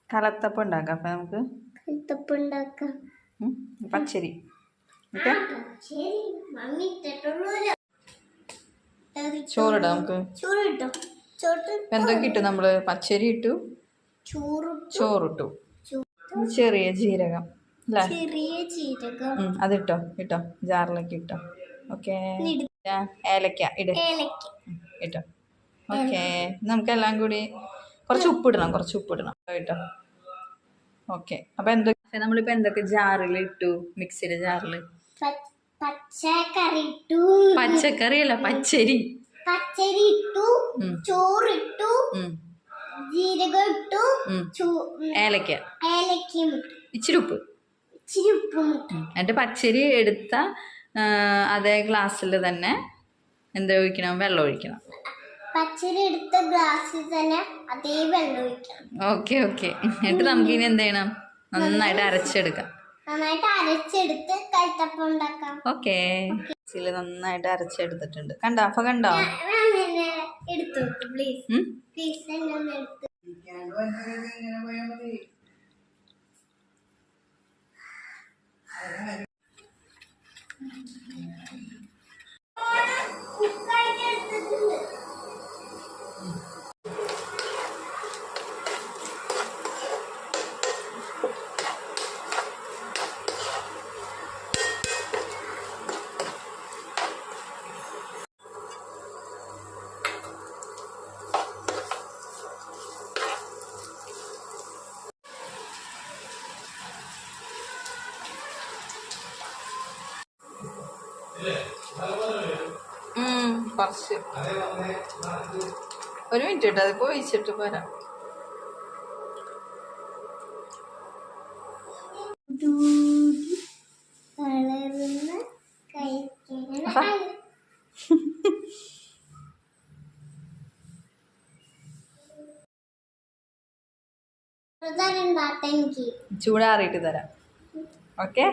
കലത്തപ്പം ഉണ്ടാക്കാം. അപ്പം നമുക്ക് പച്ചരി ചോറിടാം. നമുക്ക് എന്തൊക്കെ ഇട്ടു? നമ്മള് പച്ചരി ഇട്ടു, ചോറിട്ടു, ചെറിയ ജീരകം അതിട്ടോ ഇട്ടോ, ജാറിലേക്ക് ഇട്ടോ. ഓക്കെ, ഏലക്ക ഇട്ടോ. ഓക്കെ, നമുക്കെല്ലാം കൂടി കുറച്ച് ഉപ്പിടണം കേട്ടോ. ഓക്കെ, അപ്പൊ എന്തൊക്കെ നമ്മളിപ്പോ എന്തൊക്കെ ജാറിൽ ഇട്ടു? മിക്സിയുടെ ജാറിൽ പച്ചക്കറി അല്ല, പച്ചരി ഇട്ടു, ചോറിട്ടു, ജീരകം ഇട്ടു, ഏലക്ക, ഇച്ചിരി ഉപ്പ്. എന്നിട്ട് പച്ചരി എടുത്ത അതേ ഗ്ലാസ്സിൽ തന്നെ ഒഴിക്കണം? വെള്ളം ഒഴിക്കണം. പച്ചരി എടുത്ത ഗ്ലാസ്സിൽ തന്നെ അതേ വെള്ളം ഒഴിക്കണം. ഓക്കെ. എന്നിട്ട് നമുക്ക് ഇനി എന്ത് ചെയ്യണം? നന്നായിട്ട് അരച്ചെടുക്കാം. അരച്ചെടുത്ത് കലത്തപ്പം ഉണ്ടാക്കാം. ഓക്കെ, നന്നായിട്ട് അരച്ചെടുത്തിട്ടുണ്ട്. കണ്ടോ? എടുത്തു പ്ലീസ്. കുറച്ച് ഒരു മിനിറ്റ് ഇട്ട് അതിപ്പോ ഒഴിച്ചിട്ട് പോരാ. ചൂടാറിയിട്ട് തരാം. ഓക്കെ.